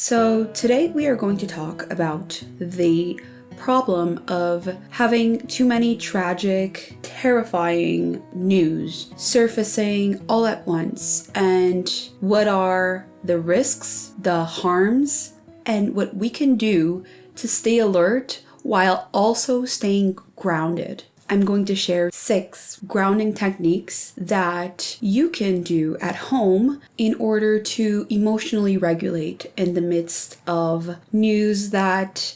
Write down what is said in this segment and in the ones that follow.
So today we are going to talk about the problem of having too many tragic, terrifying news surfacing all at once, and what are the risks, the harms, and what we can do to stay alert while also staying grounded. I'm going to share 6 grounding techniques that you can do at home in order to emotionally regulate in the midst of news that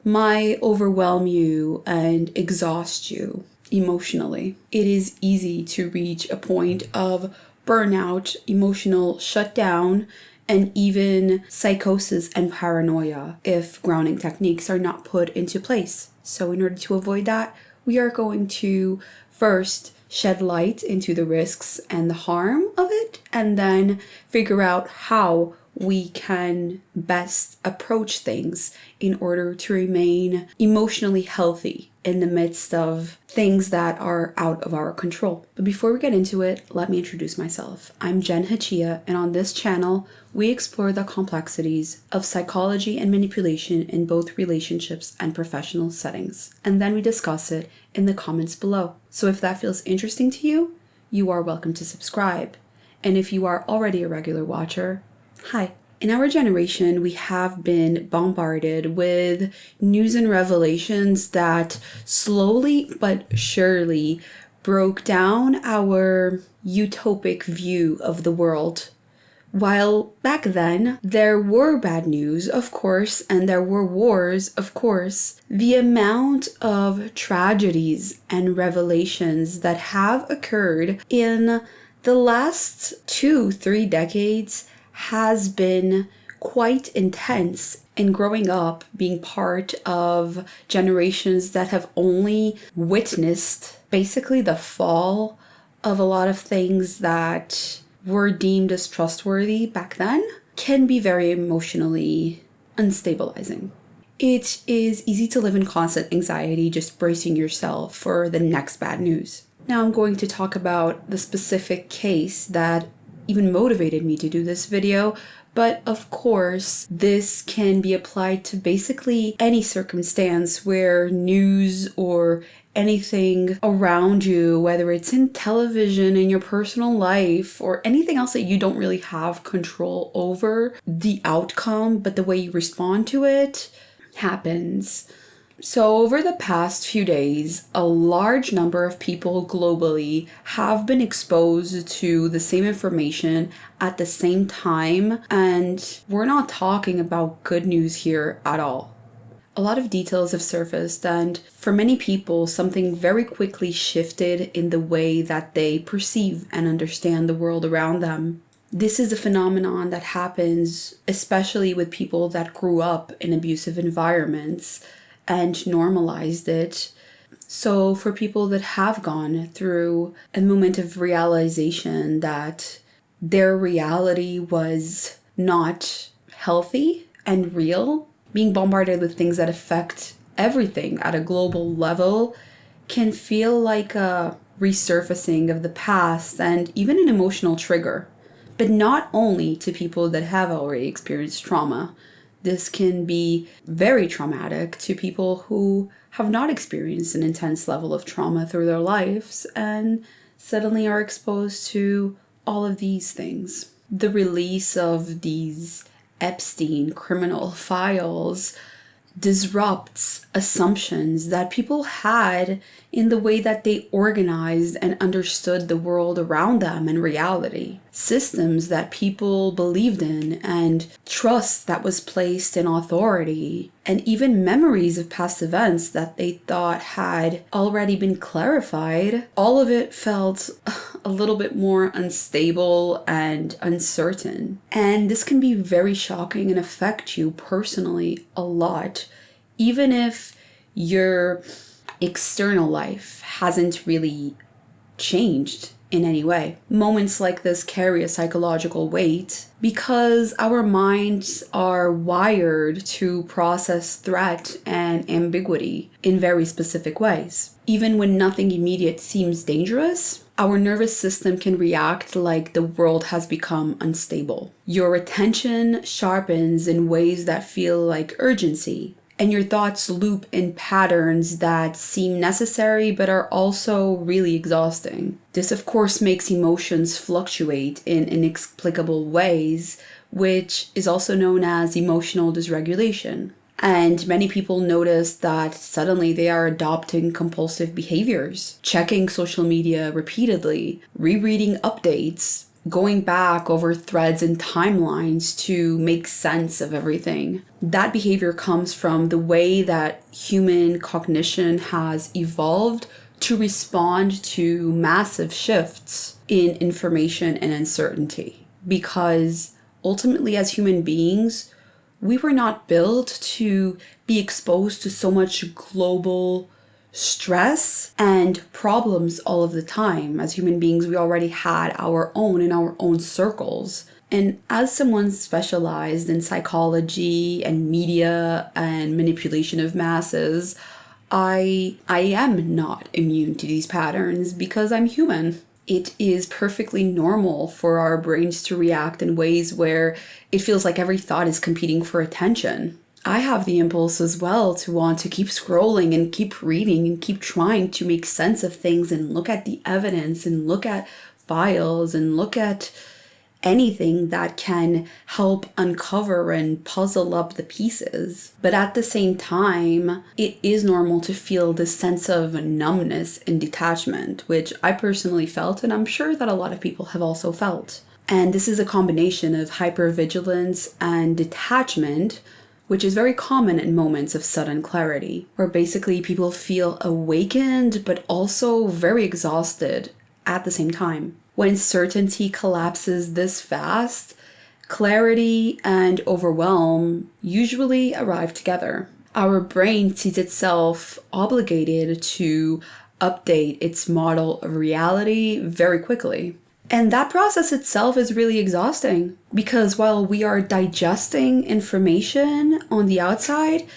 might overwhelm you and exhaust you emotionally. It is easy to reach a point of burnout, emotional shutdown, and even psychosis and paranoia if grounding techniques are not put into place. So in order to avoid that, we are going to first shed light into the risks and the harm of it, and then figure out how we can best approach things in order to remain emotionally healthy in the midst of things that are out of our control. But before we get into it, let me introduce myself. I'm Jen Hachia, and on this channel, we explore the complexities of psychology and manipulation in both relationships and professional settings. And then we discuss it in the comments below. So if that feels interesting to you, you are welcome to subscribe. And if you are already a regular watcher, hi. In our generation, we have been bombarded with news and revelations that slowly but surely broke down our utopic view of the world. While back then, there were bad news, of course, and there were wars, of course, the amount of tragedies and revelations that have occurred in the last 2-3 decades has been quite intense. And growing up, being part of generations that have only witnessed basically the fall of a lot of things that were deemed as trustworthy back then, can be very emotionally unstabilizing. It is easy to live in constant anxiety, just bracing yourself for the next bad news. Now I'm going to talk about the specific case that even motivated me to do this video, but of course this can be applied to basically any circumstance where news or anything around you, whether it's in television, in your personal life, or anything else that you don't really have control over the outcome, but the way you respond to it happens. So over the past few days, a large number of people globally have been exposed to the same information at the same time, and we're not talking about good news here at all. A lot of details have surfaced, and for many people, something very quickly shifted in the way that they perceive and understand the world around them. This is a phenomenon that happens especially with people that grew up in abusive environments and normalized it. So for people that have gone through a moment of realization that their reality was not healthy and real, being bombarded with things that affect everything at a global level can feel like a resurfacing of the past and even an emotional trigger. But not only to people that have already experienced trauma. This can be very traumatic to people who have not experienced an intense level of trauma through their lives and suddenly are exposed to all of these things. The release of these Epstein criminal files disrupts assumptions that people had in the way that they organized and understood the world around them and reality. Systems that people believed in and trust that was placed in authority, and even memories of past events that they thought had already been clarified. All of it felt a little bit more unstable and uncertain. And this can be very shocking and affect you personally a lot, even if your external life hasn't really changed in any way. Moments like this carry a psychological weight because our minds are wired to process threat and ambiguity in very specific ways. Even when nothing immediate seems dangerous, our nervous system can react like the world has become unstable. Your attention sharpens in ways that feel like urgency, and your thoughts loop in patterns that seem necessary but are also really exhausting. This, of course, makes emotions fluctuate in inexplicable ways, which is also known as emotional dysregulation. And many people notice that suddenly they are adopting compulsive behaviors, checking social media repeatedly, rereading updates, going back over threads and timelines to make sense of everything. That behavior comes from the way that human cognition has evolved to respond to massive shifts in information and uncertainty. Because ultimately, as human beings, we were not built to be exposed to so much global stress and problems all of the time. As human beings, we already had our own in our own circles. And as someone specialized in psychology and media and manipulation of masses, I am not immune to these patterns because I'm human. It is perfectly normal for our brains to react in ways where it feels like every thought is competing for attention. I have the impulse as well to want to keep scrolling and keep reading and keep trying to make sense of things and look at the evidence and look at files and look at anything that can help uncover and puzzle up the pieces. But at the same time, it is normal to feel this sense of numbness and detachment, which I personally felt, and I'm sure that a lot of people have also felt. And this is a combination of hypervigilance and detachment, which is very common in moments of sudden clarity, where basically people feel awakened but also very exhausted at the same time. When certainty collapses this fast, clarity and overwhelm usually arrive together. Our brain sees itself obligated to update its model of reality very quickly. And that process itself is really exhausting because while we are digesting information on the outside,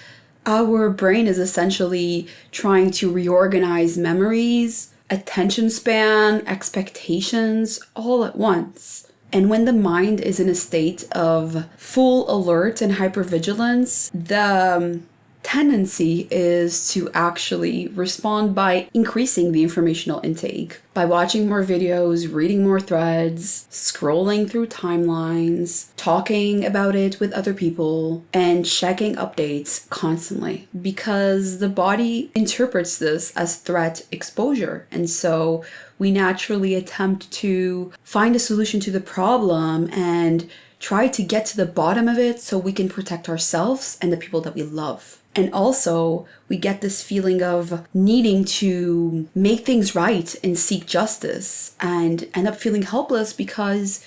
our brain is essentially trying to reorganize memories, attention span, expectations, all at once. And when the mind is in a state of full alert and hypervigilance, the tendency is to actually respond by increasing the informational intake, by watching more videos, reading more threads, scrolling through timelines, talking about it with other people, and checking updates constantly. Because the body interprets this as threat exposure. And so we naturally attempt to find a solution to the problem and try to get to the bottom of it so we can protect ourselves and the people that we love. And also, we get this feeling of needing to make things right and seek justice and end up feeling helpless because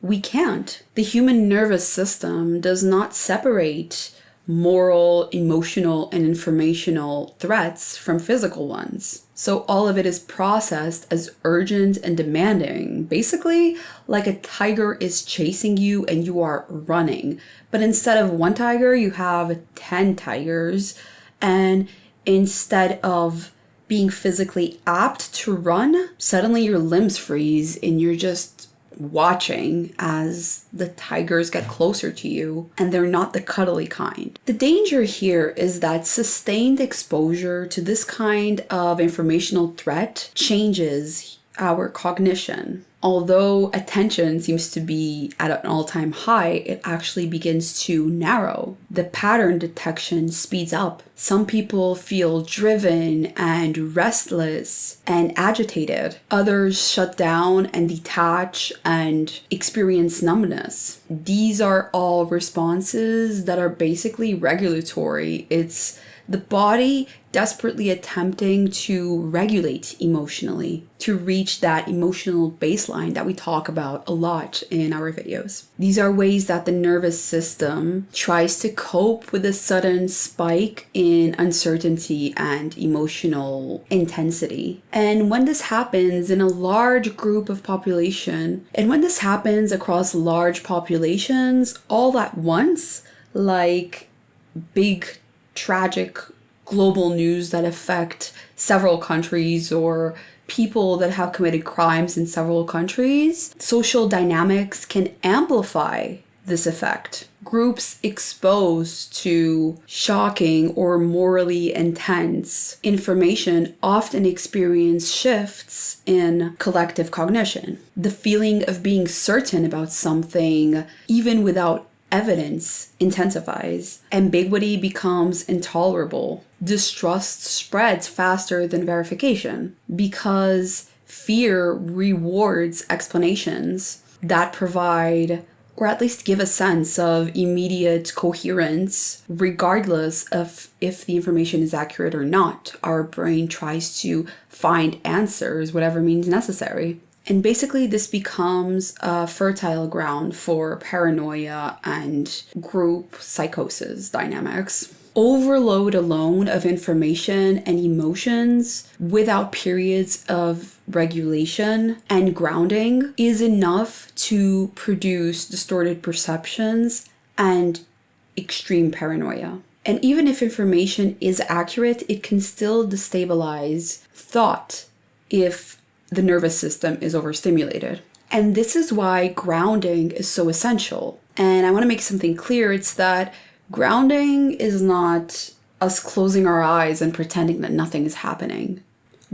we can't. The human nervous system does not separate moral, emotional, and informational threats from physical ones. So all of it is processed as urgent and demanding, basically like a tiger is chasing you and you are running. But instead of one tiger, you have 10 tigers. And instead of being physically apt to run, suddenly your limbs freeze and you're just watching as the tigers get closer to you, and they're not the cuddly kind. The danger here is that sustained exposure to this kind of informational threat changes our cognition. Although attention seems to be at an all-time high, it actually begins to narrow. The pattern detection speeds up. Some people feel driven and restless and agitated. Others shut down and detach and experience numbness. These are all responses that are basically regulatory. It's the body desperately attempting to regulate emotionally, to reach that emotional baseline that we talk about a lot in our videos. These are ways that the nervous system tries to cope with a sudden spike in uncertainty and emotional intensity. And when this happens in a large group of population, and when this happens across large populations all at once, like big tragic global news that affect several countries or people that have committed crimes in several countries, social dynamics can amplify this effect. Groups exposed to shocking or morally intense information often experience shifts in collective cognition. The feeling of being certain about something, even without evidence, intensifies. Ambiguity becomes intolerable. Distrust spreads faster than verification because fear rewards explanations that provide, or at least give a sense of immediate coherence, regardless of if the information is accurate or not. Our brain tries to find answers, whatever means necessary. And basically, this becomes a fertile ground for paranoia and group psychosis dynamics. Overload alone of information and emotions without periods of regulation and grounding is enough to produce distorted perceptions and extreme paranoia. And even if information is accurate, it can still destabilize thought if the nervous system is overstimulated. And this is why grounding is so essential. And I want to make something clear. It's that grounding is not us closing our eyes and pretending that nothing is happening.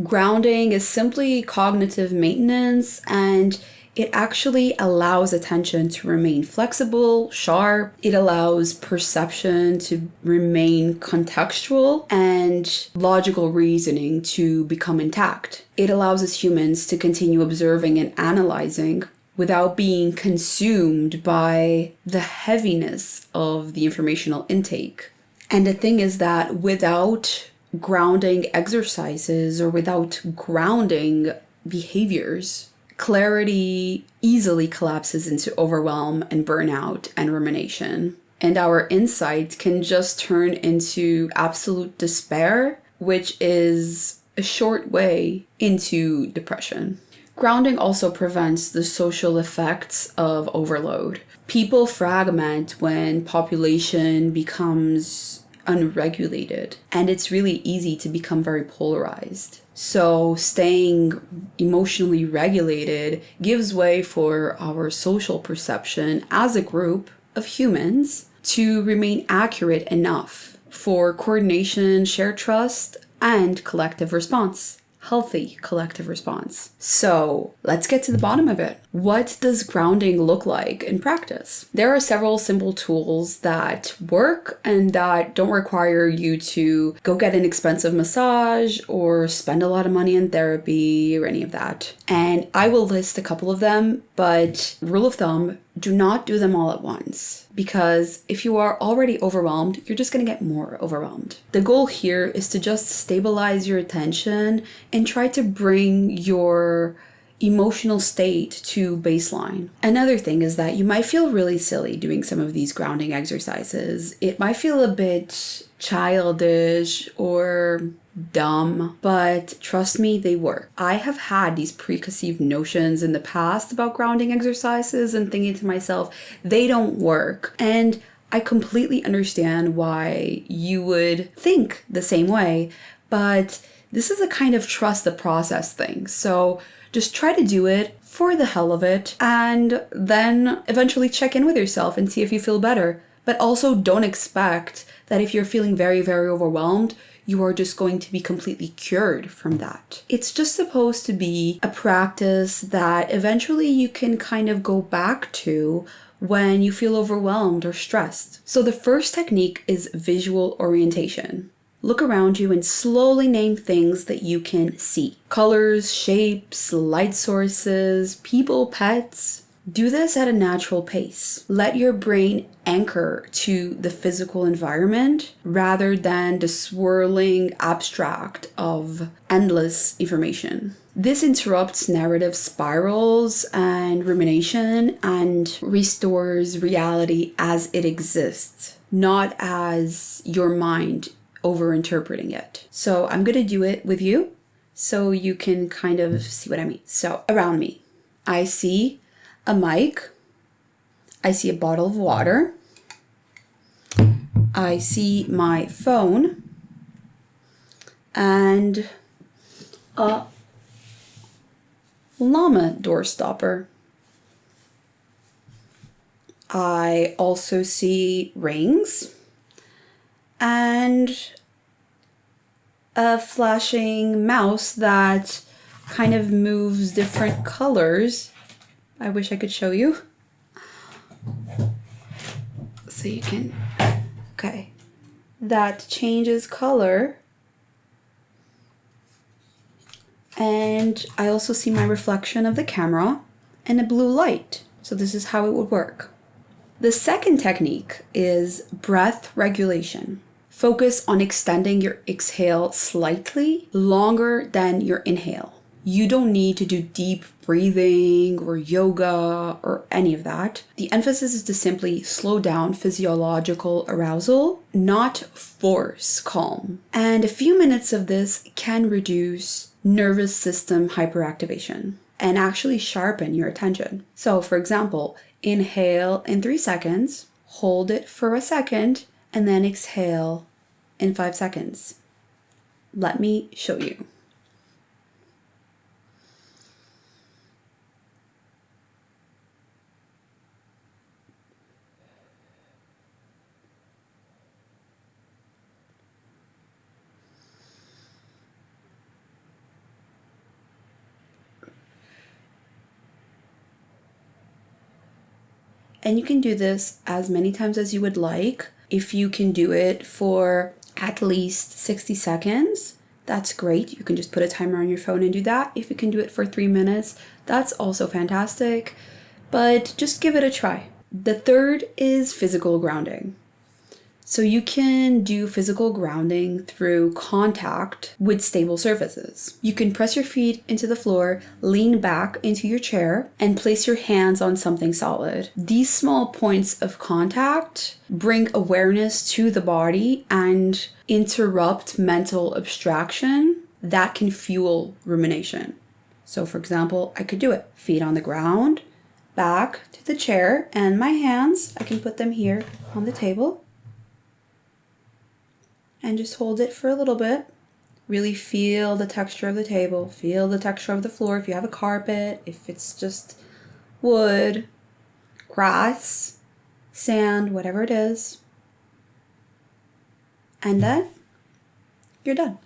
Grounding is simply cognitive maintenance, and it actually allows attention to remain flexible, sharp. It allows perception to remain contextual and logical reasoning to become intact. It allows us humans to continue observing and analyzing without being consumed by the heaviness of the informational intake. And the thing is that without grounding exercises or without grounding behaviors, clarity easily collapses into overwhelm and burnout and rumination. And our insight can just turn into absolute despair, which is a short way into depression. Grounding also prevents the social effects of overload. People fragment when population becomes unregulated, and it's really easy to become very polarized. So staying emotionally regulated gives way for our social perception as a group of humans to remain accurate enough for coordination, shared trust, and collective response. Healthy collective response. So let's get to the bottom of it. What does grounding look like in practice? There are several simple tools that work and that don't require you to go get an expensive massage or spend a lot of money in therapy or any of that. And I will list a couple of them, but rule of thumb, do not do them all at once, because if you are already overwhelmed, you're just going to get more overwhelmed. The goal here is to just stabilize your attention and try to bring your emotional state to baseline. Another thing is that you might feel really silly doing some of these grounding exercises. It might feel a bit childish or dumb, but trust me, they work. I have had these preconceived notions in the past about grounding exercises and thinking to myself, they don't work. And I completely understand why you would think the same way, but this is a kind of trust the process thing. So just try to do it for the hell of it, and then eventually check in with yourself and see if you feel better. But also don't expect that if you're feeling very, very overwhelmed, you are just going to be completely cured from that. It's just supposed to be a practice that eventually you can kind of go back to when you feel overwhelmed or stressed. So the first technique is visual orientation. Look around you and slowly name things that you can see. Colors, shapes, light sources, people, pets. Do this at a natural pace. Let your brain anchor to the physical environment rather than the swirling abstract of endless information. This interrupts narrative spirals and rumination and restores reality as it exists, not as your mind overinterpreting it. So I'm going to do it with you so you can kind of see what I mean. So around me, I see a mic, I see a bottle of water, I see my phone, and a llama door stopper. I also see rings and a flashing mouse that kind of moves different colors. I wish I could show you. So you can, okay. That changes color. And I also see my reflection of the camera and a blue light. So this is how it would work. The second technique is breath regulation. Focus on extending your exhale slightly longer than your inhale. You don't need to do deep breathing or yoga or any of that. The emphasis is to simply slow down physiological arousal, not force calm. And a few minutes of this can reduce nervous system hyperactivation and actually sharpen your attention. So for example, inhale in 3 seconds, hold it for a second, and then exhale in 5 seconds. Let me show you. And you can do this as many times as you would like. If you can do it for at least 60 seconds, that's great. You can just put a timer on your phone and do that. If you can do it for 3 minutes, that's also fantastic. But just give it a try. The third is physical grounding. So you can do physical grounding through contact with stable surfaces. You can press your feet into the floor, lean back into your chair, and place your hands on something solid. These small points of contact bring awareness to the body and interrupt mental abstraction that can fuel rumination. So for example, I could do it. Feet on the ground, back to the chair, and my hands, I can put them here on the table. And just hold it for a little bit. Really feel the texture of the table, feel the texture of the floor. If you have a carpet, if it's just wood, grass, sand, whatever it is. And then you're done.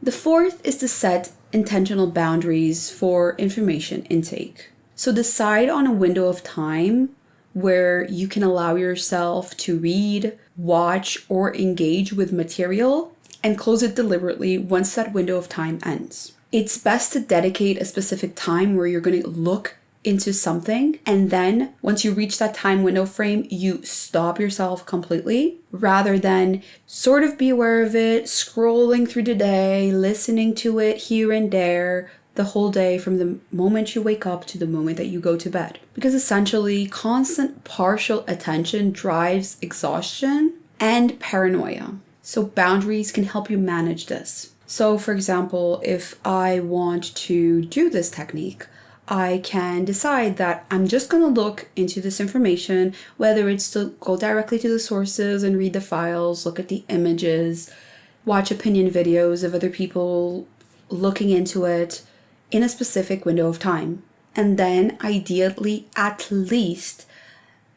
The fourth is to set intentional boundaries for information intake. So decide on a window of time where you can allow yourself to read, watch, or engage with material, and close it deliberately once that window of time ends. It's best to dedicate a specific time where you're going to look into something, and then once you reach that time window frame, you stop yourself completely, rather than sort of be aware of it, scrolling through the day, listening to it here and there, the whole day from the moment you wake up to the moment that you go to bed. Because essentially, constant partial attention drives exhaustion and paranoia. So boundaries can help you manage this. So for example, if I want to do this technique, I can decide that I'm just going to look into this information, whether it's to go directly to the sources and read the files, look at the images, watch opinion videos of other people looking into it, in a specific window of time. And then ideally at least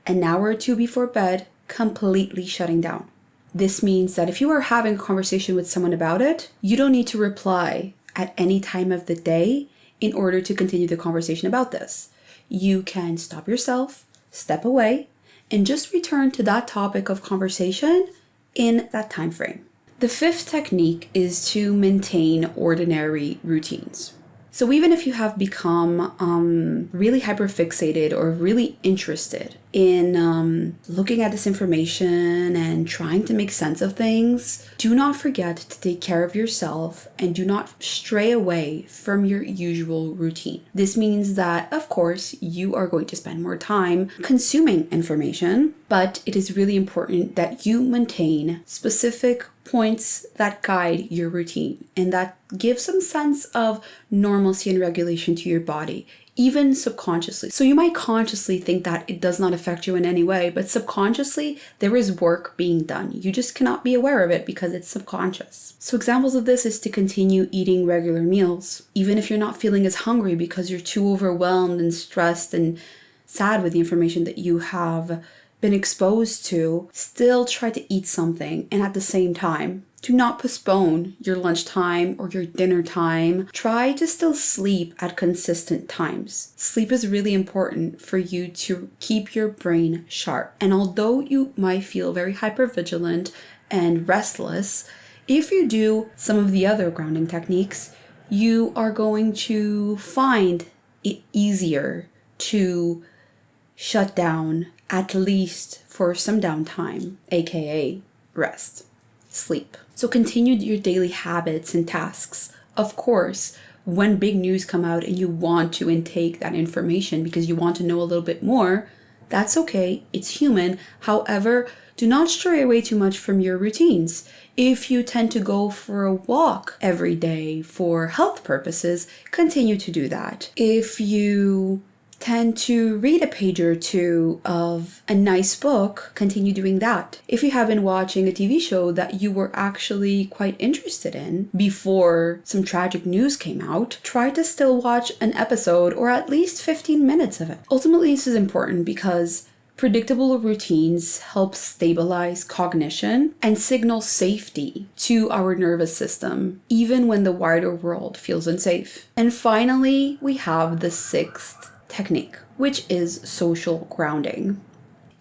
an hour or two before bed, completely shutting down. This means that if you are having a conversation with someone about it, you don't need to reply at any time of the day in order to continue the conversation about this. You can stop yourself, step away, and just return to that topic of conversation in that time frame. The fifth technique is to maintain ordinary routines. So even if you have become really hyperfixated or really interested in looking at this information and trying to make sense of things, do not forget to take care of yourself and do not stray away from your usual routine. This means that, of course, you are going to spend more time consuming information, but it is really important that you maintain specific points that guide your routine and that give some sense of normalcy and regulation to your body even subconsciously. So you might consciously think that it does not affect you in any way, but subconsciously there is work being done. You just cannot be aware of it because it's subconscious. So examples of this is to continue eating regular meals, even if you're not feeling as hungry because you're too overwhelmed and stressed and sad with the information that you have been exposed to. Still try to eat something, and at the same time, do not postpone your lunchtime or your dinner time. Try to still sleep at consistent times. Sleep is really important for you to keep your brain sharp. And although you might feel very hypervigilant and restless, if you do some of the other grounding techniques, you are going to find it easier to shut down, at least for some downtime, aka rest, sleep. So continue your daily habits and tasks. Of course, when big news come out and you want to intake that information because you want to know a little bit more, that's okay, it's human. However, do not stray away too much from your routines. If you tend to go for a walk every day for health purposes, continue to do that. If you tend to read a page or two of a nice book, continue doing that. If you have been watching a TV show that you were actually quite interested in before some tragic news came out, try to still watch an episode or at least 15 minutes of it. Ultimately, this is important because predictable routines help stabilize cognition and signal safety to our nervous system, even when the wider world feels unsafe. And finally, we have the sixth technique, which is social grounding.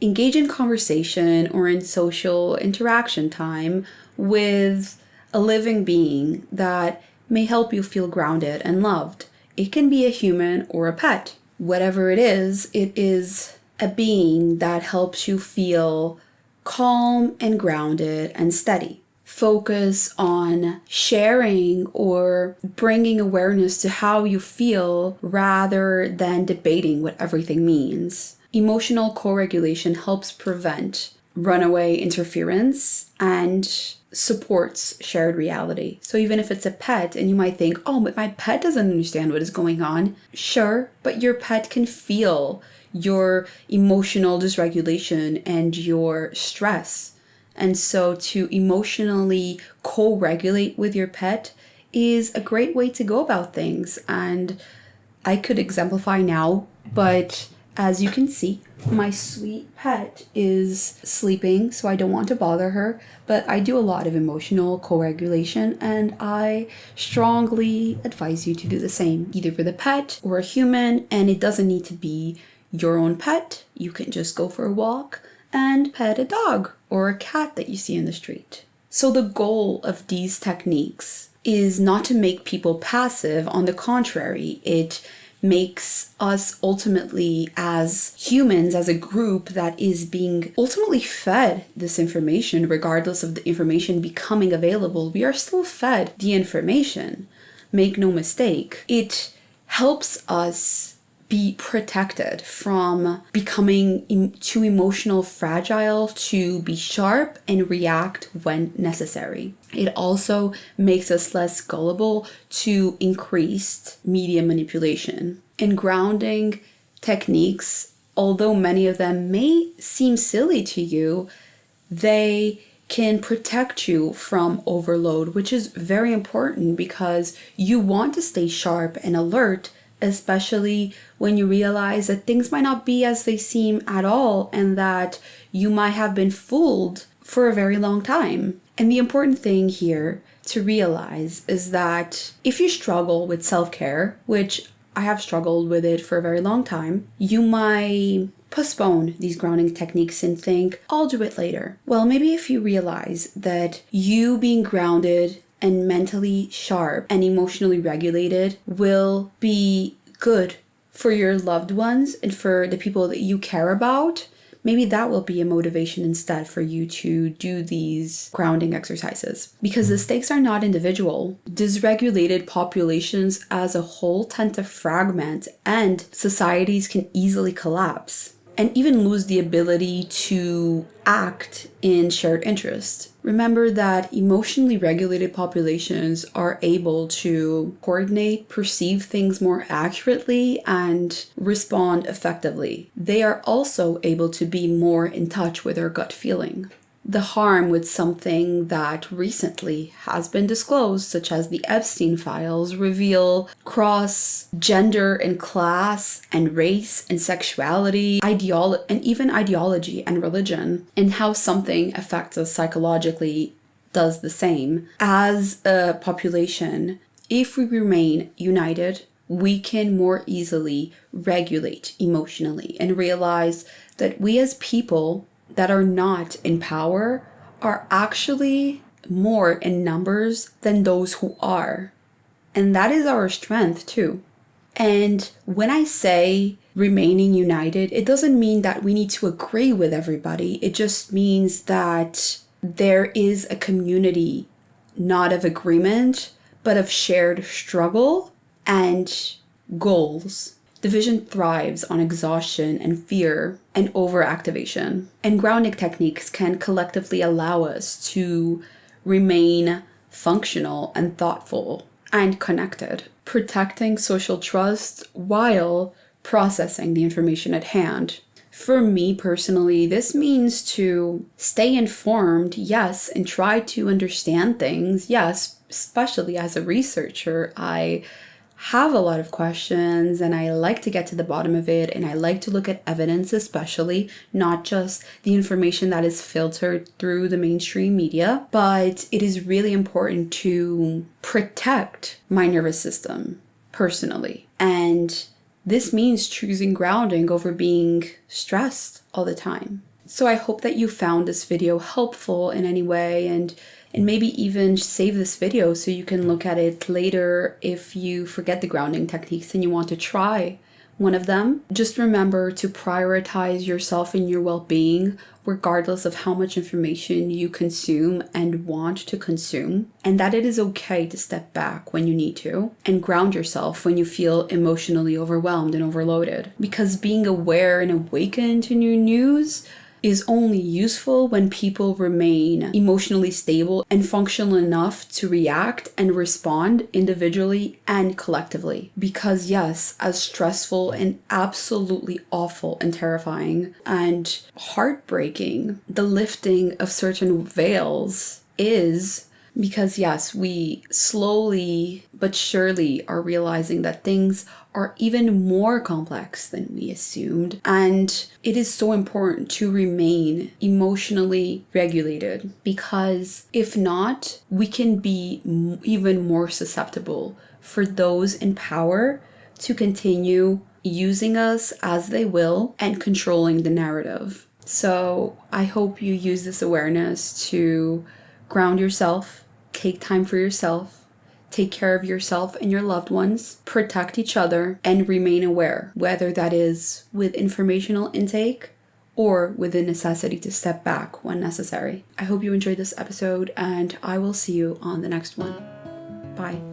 Engage in conversation or in social interaction time with a living being that may help you feel grounded and loved. It can be a human or a pet. Whatever it is a being that helps you feel calm and grounded and steady. Focus on sharing or bringing awareness to how you feel rather than debating what everything means. Emotional co-regulation helps prevent runaway interference and supports shared reality. So even if it's a pet and you might think, oh, but my pet doesn't understand what is going on. Sure, but your pet can feel your emotional dysregulation and your stress. And so to emotionally co-regulate with your pet is a great way to go about things. And I could exemplify now, but as you can see, my sweet pet is sleeping, so I don't want to bother her. But I do a lot of emotional co-regulation, and I strongly advise you to do the same, either with a pet or a human. And it doesn't need to be your own pet. You can just go for a walk and pet a dog or a cat that you see in the street. So the goal of these techniques is not to make people passive. On the contrary, it makes us ultimately as humans, as a group that is being ultimately fed this information, regardless of the information becoming available, we are still fed the information. Make no mistake. It helps us be protected from becoming too emotional fragile, to be sharp and react when necessary. It also makes us less gullible to increased media manipulation. And grounding techniques, although many of them may seem silly to you, they can protect you from overload, which is very important because you want to stay sharp and alert, especially when you realize that things might not be as they seem at all and that you might have been fooled for a very long time. And the important thing here to realize is that if you struggle with self-care, which I have struggled with it for a very long time, you might postpone these grounding techniques and think, I'll do it later. Well, maybe if you realize that you being grounded and mentally sharp and emotionally regulated will be good for your loved ones and for the people that you care about, maybe that will be a motivation instead for you to do these grounding exercises. Because the stakes are not individual. Dysregulated populations as a whole tend to fragment and societies can easily collapse. and even lose the ability to act in shared interest. Remember that emotionally regulated populations are able to coordinate, perceive things more accurately, and respond effectively. They are also able to be more in touch with their gut feeling. The harm with something that recently has been disclosed, such as the Epstein files, reveal cross gender and class and race and sexuality, and even ideology and religion, and how something affects us psychologically does the same. As a population, if we remain united, we can more easily regulate emotionally and realize that we as people that are not in power are actually more in numbers than those who are. And that is our strength too. And when I say remaining united, it doesn't mean that we need to agree with everybody. It just means that there is a community, not of agreement, but of shared struggle and goals. Division thrives on exhaustion and fear and overactivation. And grounding techniques can collectively allow us to remain functional and thoughtful and connected, protecting social trust while processing the information at hand. For me personally, this means to stay informed, yes, and try to understand things, yes, especially as a researcher. I have a lot of questions and I like to get to the bottom of it, and I like to look at evidence, especially not just the information that is filtered through the mainstream media. But it is really important to protect my nervous system personally, and this means choosing grounding over being stressed all the time. So I hope that you found this video helpful in any way, and maybe even save this video so you can look at it later if you forget the grounding techniques and you want to try one of them. Just remember to prioritize yourself and your well-being regardless of how much information you consume and want to consume, and that it is okay to step back when you need to and ground yourself when you feel emotionally overwhelmed and overloaded. Because being aware and awakened to new news is only useful when people remain emotionally stable and functional enough to react and respond individually and collectively. Because yes, as stressful and absolutely awful and terrifying and heartbreaking the lifting of certain veils is, because yes, we slowly but surely are realizing that things are even more complex than we assumed. And it is so important to remain emotionally regulated, because if not, we can be even more susceptible for those in power to continue using us as they will and controlling the narrative. So I hope you use this awareness to ground yourself, take time for yourself, take care of yourself and your loved ones, protect each other, and remain aware, whether that is with informational intake or with the necessity to step back when necessary. I hope you enjoyed this episode, and I will see you on the next one. Bye.